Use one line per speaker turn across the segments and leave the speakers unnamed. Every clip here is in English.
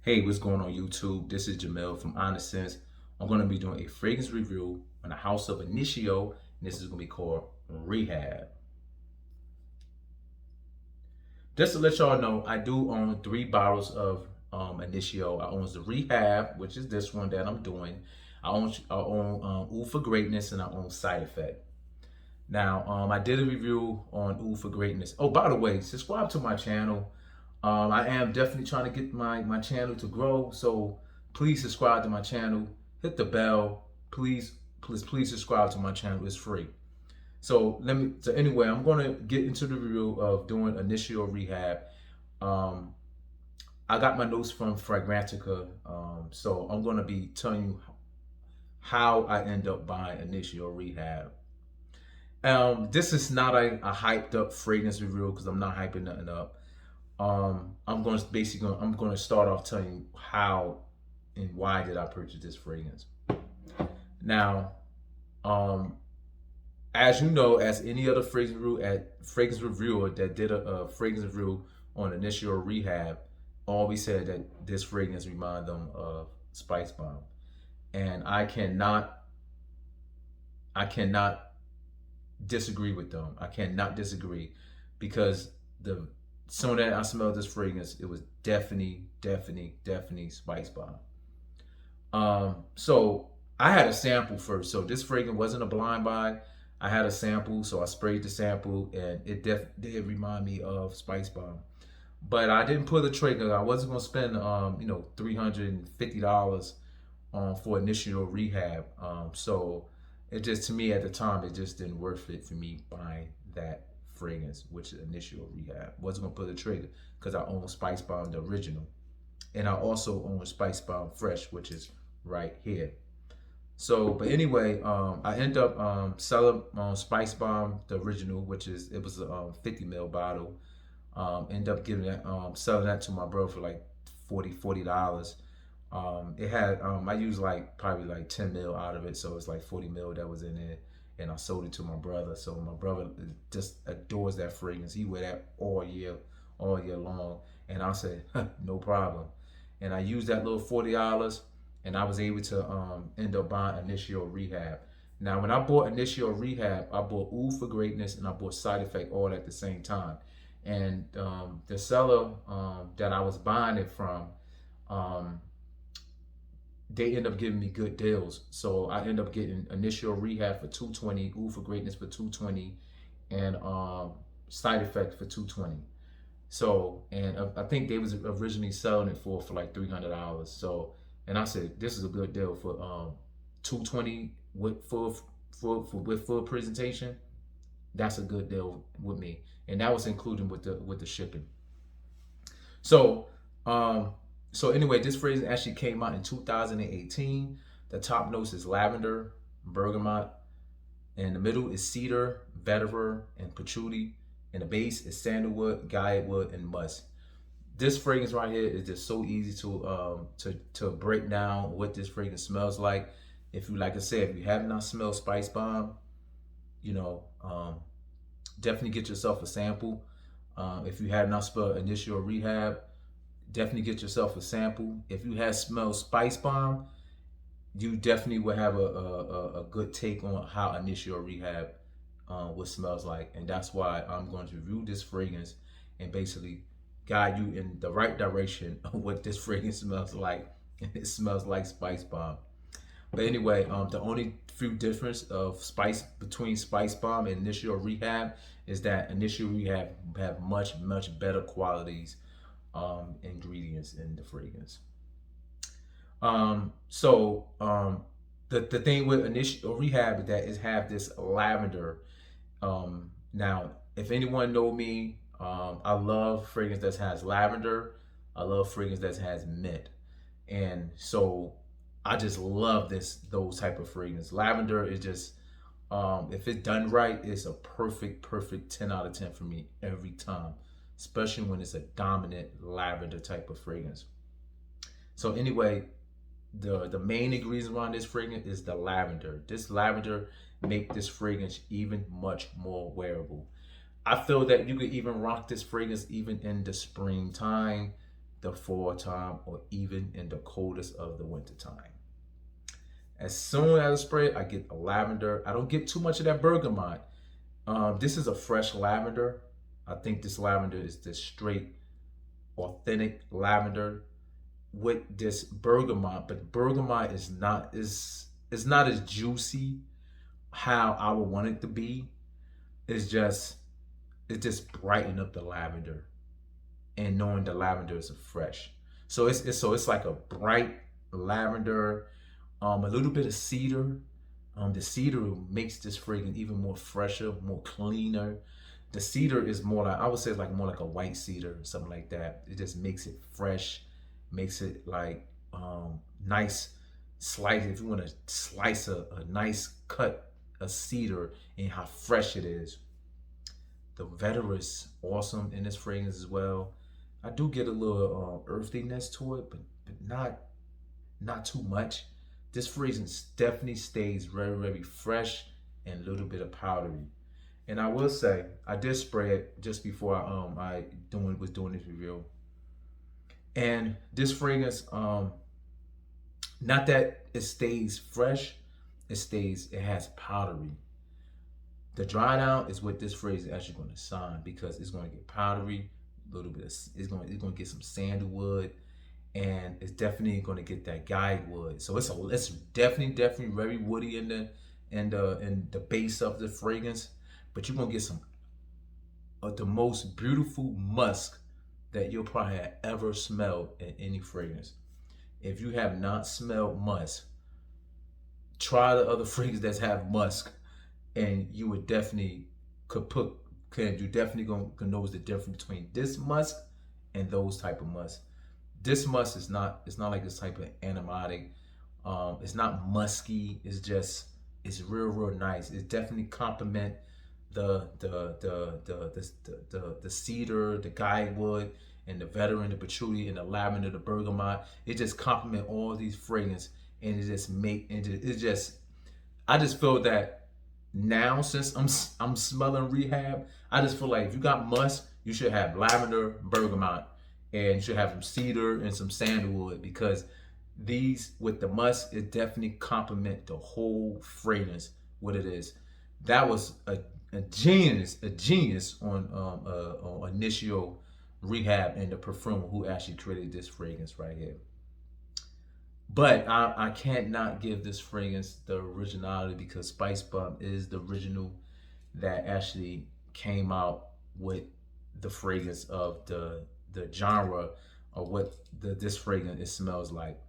Hey, what's going on YouTube? This is Jamel from Honest Sense. I'm going to be doing a fragrance review on the house of Initio, and this is going to be called Rehab. Just to let y'all know, I do own 3 bottles of Initio. I own the Rehab, which is this one that I'm doing. I own Ooh for Greatness, and I own Side Effect. Now, I did a review on Ooh for Greatness. Oh, by the way, subscribe to my channel. I am definitely trying to get my channel to grow, so please subscribe to my channel. Hit the bell. Please subscribe to my channel. It's free. So anyway, I'm gonna get into the review of doing Initio Rehab. Um, I got my notes from Fragrantica, so I'm gonna be telling you how I end up buying Initio Rehab. This is not a hyped up fragrance review because I'm not hyping nothing up. I'm going to start off telling you how and why did I purchase this fragrance. Now, as you know, as any other fragrance reviewer that did a fragrance review on Initio Rehab, always said that this fragrance reminded them of Spicebomb, and I cannot disagree with them. I cannot disagree because the soon as I smelled this fragrance, it was definitely Spicebomb. So I had a sample first. So this fragrance wasn't a blind buy. I had a sample, so I sprayed the sample, and it did remind me of Spicebomb. But I didn't pull the trigger. I wasn't gonna spend $350 for Initio Rehab. So it just, to me at the time, it just didn't worth it for me buying that fragrance, which is Initio Rehab. Wasn't gonna pull the trigger because I own Spicebomb the original, and I also own Spicebomb Fresh, which is right here. So, but anyway, I end up selling Spicebomb the original, which is, it was a 50 ml bottle. End up giving that, selling that to my bro for like $40. It had I used like probably like 10 mil out of it, so it's like 40 mil that was in there, and I sold it to my brother. So my brother just adores that fragrance. He wear that all year long, and I said no problem. And I used that little $40, and I was able to end up buying Initio Rehab. Now, when I bought Initio Rehab, I bought Ooh for Greatness and I bought Side Effect all at the same time. And the seller that I was buying it from, they end up giving me good deals. So I end up getting Initio Rehab for $220, Ooh for Greatness for $220, and Side Effect for $220. So, and I think they was originally selling it for like $300. So, and I said this is a good deal for $220 with full presentation. That's a good deal with me, and that was including with the shipping. So, so anyway, this fragrance actually came out in 2018. The top notes is lavender, bergamot, and the middle is cedar, vetiver, and patchouli. And the base is sandalwood, guaiac and musk. This fragrance right here is just so easy to break down what this fragrance smells like. If you, like I said, if you have not smelled Spicebomb, you know, definitely get yourself a sample. If you have not smelled Initio Rehab, definitely get yourself a sample. If you have smelled Spicebomb, you definitely will have a good take on how Initio Rehab what smells like, and that's why I'm going to review this fragrance and basically guide you in the right direction of what this fragrance smells like. And it smells like Spicebomb. But anyway, the only few difference of between Spicebomb and Initio Rehab is that Initio Rehab have much better qualities ingredients in the fragrance. The thing with Initio Rehab is that it have this lavender. Now, if anyone know me, I love fragrance that has lavender. I love fragrance that has mint, and so I just love those type of fragrance. Lavender is just, if it's done right, it's a perfect 10 out of 10 for me every time, especially when it's a dominant lavender type of fragrance. So anyway, the main ingredient around this fragrance is the lavender. This lavender make this fragrance even much more wearable. I feel that you could even rock this fragrance even in the springtime. the fall time, or even in the coldest of the winter time. As soon as I spray it, I get a lavender. I don't get too much of that bergamot. This is a fresh lavender. I think this lavender is the straight, authentic lavender with this bergamot, but bergamot is not as juicy how I would want it to be. It's just it just brighten up the lavender, and knowing the lavender is fresh. So it's like a bright lavender, a little bit of cedar. The cedar makes this fragrance even more fresher, more cleaner. The cedar is more like, I would say, like more like a white cedar, something like that. It just makes it fresh, makes it like nice slice. If you want to slice a nice cut of cedar and how fresh it is. The vetiver is awesome in this fragrance as well. I do get a little earthiness to it, but not too much. This fragrance definitely stays very, very fresh and a little bit of powdery. And I will say, I did spray it just before I was doing this review. And this fragrance, not that it stays fresh, it has powdery. The dry down is what this fragrance is actually going to sign, because it's going to get powdery, a little bit of, it's going to get some sandalwood, and it's definitely going to get that guide wood. So it's definitely very woody in the base of the fragrance, but you're going to get some of the most beautiful musk that you'll probably have ever smelled in any fragrance. If you have not smelled musk, try the other fragrances that have musk, and you would definitely you definitely gonna know the difference between this musk and those type of musk. This musk is not, it's not like this type of aromatic. It's not musky. It's real nice. It definitely complement the cedar, the guidewood, and the veteran, the patchouli, and the lavender, the bergamot. It just complement all these fragrances, and I just feel that now, since I'm smelling Rehab, I just feel like if you got musk, you should have lavender, bergamot, and you should have some cedar and some sandalwood, because these with the musk, it definitely complement the whole fragrance. What it is, that was a genius on Initio Rehab and the perfumer who actually created this fragrance right here. But I can't not give this fragrance the originality, because Spicebomb is the original that actually came out with the fragrance of the genre of what this fragrance it smells like.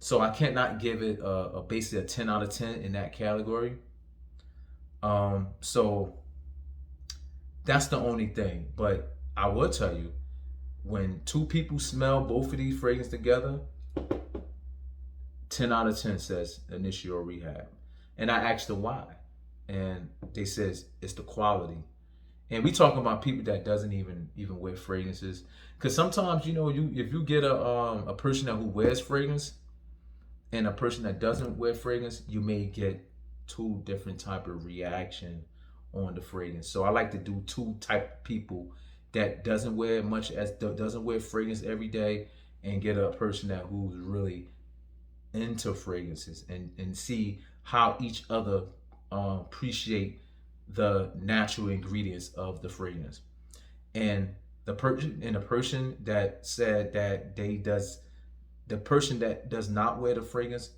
So I can't not give it basically a 10 out of 10 in that category. So that's the only thing. But I will tell you, when two people smell both of these fragrances together, 10 out of 10 says Initio Rehab. And I asked them why. And they says it's the quality. And we talking about people that doesn't even wear fragrances. Because sometimes, if you get a person who wears fragrance and a person that doesn't wear fragrance, you may get two different type of reaction on the fragrance. So I like to do two type of people that doesn't wear fragrance every day, and get a person who's really into fragrances, and see how each other appreciate the natural ingredients of the fragrance. And the person that said that the person that does not wear the fragrance,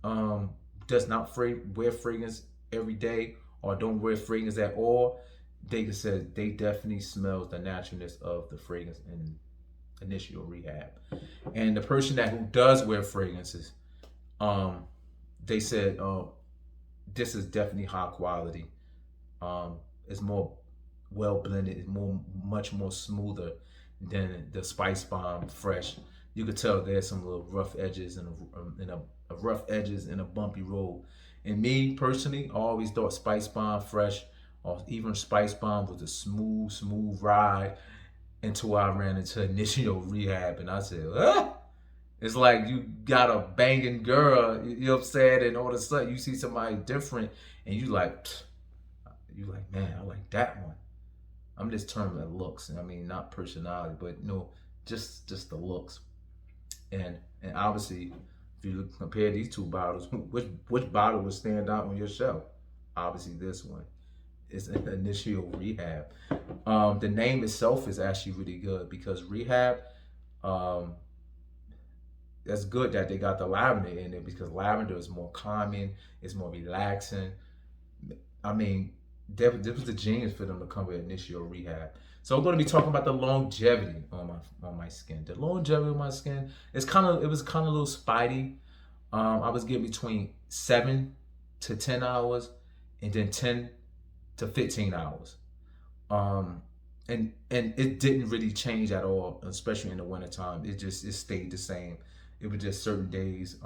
does not wear fragrance every day, or don't wear fragrance at all, they said they definitely smells the naturalness of the fragrance in Initio Rehab. And the person who does wear fragrances, they said this is definitely high quality. It's more well blended. It's much more smoother than the Spicebomb Fresh. You could tell there's some little rough edges and a bumpy road. And me personally, I always thought Spicebomb Fresh or even Spicebomb was a smooth ride, until I ran into Initio Rehab, and I said, it's like you got a banging girl, you know what I'm saying, and all of a sudden you see somebody different, and you like, man, I like that one. I'm just terming it looks, I mean, not personality, but just the looks. And obviously, if you compare these two bottles, which bottle would stand out on your shelf? Obviously, this one. It's an Initio Rehab. The name itself is actually really good because Rehab, um, that's good that they got the lavender in it because lavender is more calming, it's more relaxing. I mean, this was the genius for them to come with Initio Rehab. So I'm going to be talking about the longevity on my skin. The longevity of my skin it was kind of a little spidey. I was getting between 7 to 10 hours, and then 10 to 15 hours. Um, and it didn't really change at all, especially in the wintertime. It stayed the same. It was just certain days.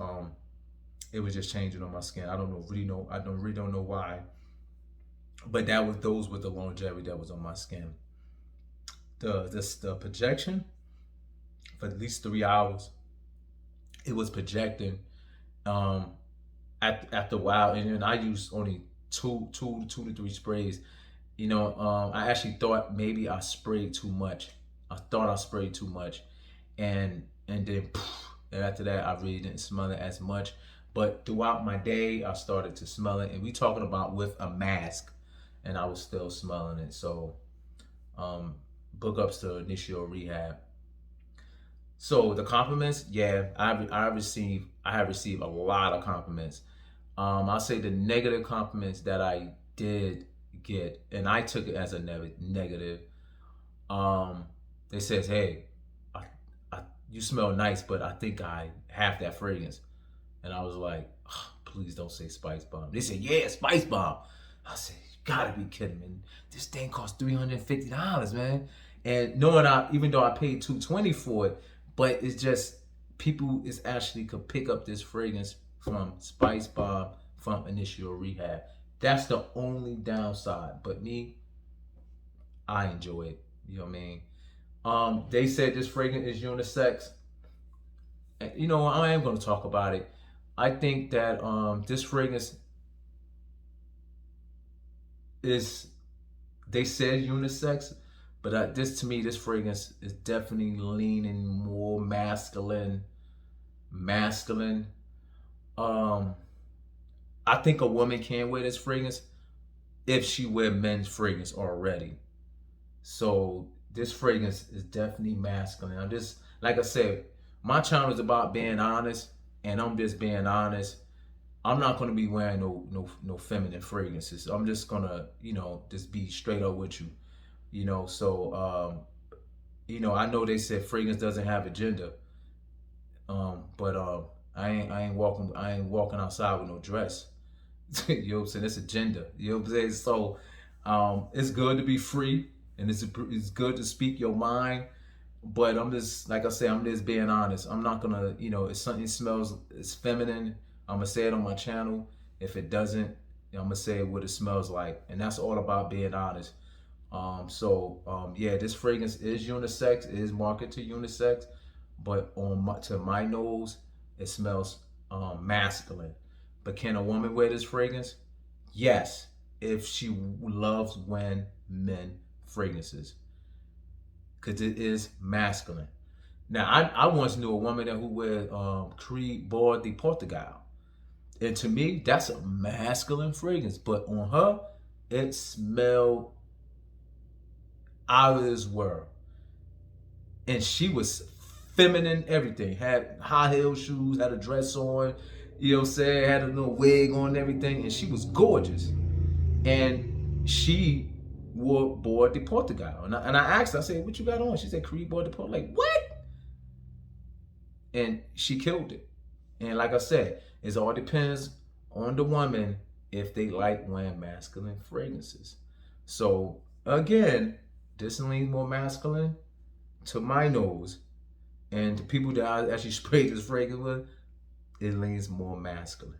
It was just changing on my skin. I don't really don't know why, but those with the longevity that was on my skin. The projection for at least 3 hours, it was projecting. Um, after a while, and then I used only two to three sprays. I actually thought maybe I sprayed too much. I thought I sprayed too much, and then and after that, I really didn't smell it as much. But throughout my day, I started to smell it, and we talking about with a mask, and I was still smelling it. So, um, book ups to Initio Rehab. So the compliments, yeah, I have received a lot of compliments. I'll say the negative compliments that I did get, and I took it as a negative. Um, they says, "Hey, I, you smell nice, but I think I have that fragrance." And I was like, "Ugh, please don't say Spicebomb." They said, "Yeah, Spicebomb." I said, "You gotta be kidding me! This thing cost $350, man." And knowing even though I paid $220 for it, but it's just people is actually could pick up this fragrance from Spicebomb from Initio Rehab. That's the only downside. But me, I enjoy it. You know what I mean? They said this fragrance is unisex. And, I am going to talk about it. I think that this fragrance is, they said unisex, but this to me, this fragrance is definitely leaning more masculine. Masculine. Um, I think a woman can wear this fragrance if she wear men's fragrance already. So this fragrance is definitely masculine. I'm just like I said, my channel is about being honest, and I'm just being honest. I'm not gonna be wearing no feminine fragrances. I'm just gonna just be straight up with you. I know they said fragrance doesn't have a gender, but I ain't walking outside with no dress. You know what I'm saying? It's a gender. You know what I'm saying? So it's good to be free, and it's good to speak your mind. But I'm just like I say, I'm just being honest. I'm not gonna, if something smells, it's feminine, I'm gonna say it on my channel. If it doesn't, I'm gonna say what it smells like, and that's all about being honest. Yeah, this fragrance is unisex. It is marketed to unisex, but to my nose, it smells masculine. But can a woman wear this fragrance? Yes, if she loves when men fragrances, because it is masculine. Now, I once knew a woman who wear Creed Bois de Portugal, and to me, that's a masculine fragrance. But on her, it smelled out of this world, and she was feminine. Everything, had high heel shoes, had a dress on. You know what I'm saying? Had a little wig on and everything, and she was gorgeous. And she wore Bois de Portugal. And I asked her, I said, "What you got on?" She said, "Creed Bois de Portugal." Like, what? And she killed it. And like I said, it all depends on the woman if they like wearing masculine fragrances. So again, this leans more masculine to my nose. And the people that I actually sprayed this fragrance with, it leans more masculine.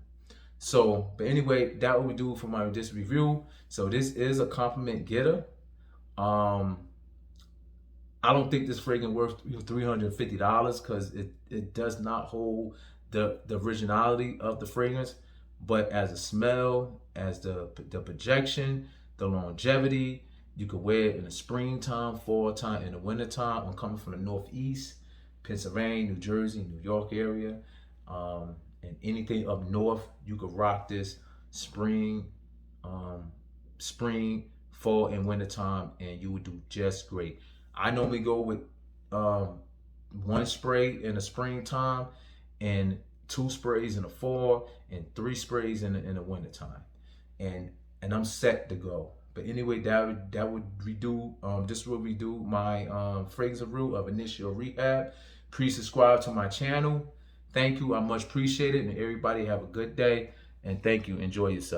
So, but anyway, that what we do for this review. So this is a compliment getter. Um, I don't think this fragrance worth $350 because it does not hold the originality of the fragrance. But as a smell, as the projection, the longevity, You could wear it in the springtime, fall time, in the wintertime. I'm coming from the Northeast, Pennsylvania, New Jersey, New York area, and anything up north. You could rock this spring, um, spring, fall, and wintertime, and you would do just great. I normally go with um, one spray in the springtime, and two sprays in the fall, and three sprays in the wintertime, and I'm set to go. But anyway, that would redo this will redo my fragrance review of Initio Rehab. Please subscribe to my channel. Thank you. I much appreciate it, and everybody have a good day. And thank you. Enjoy yourself.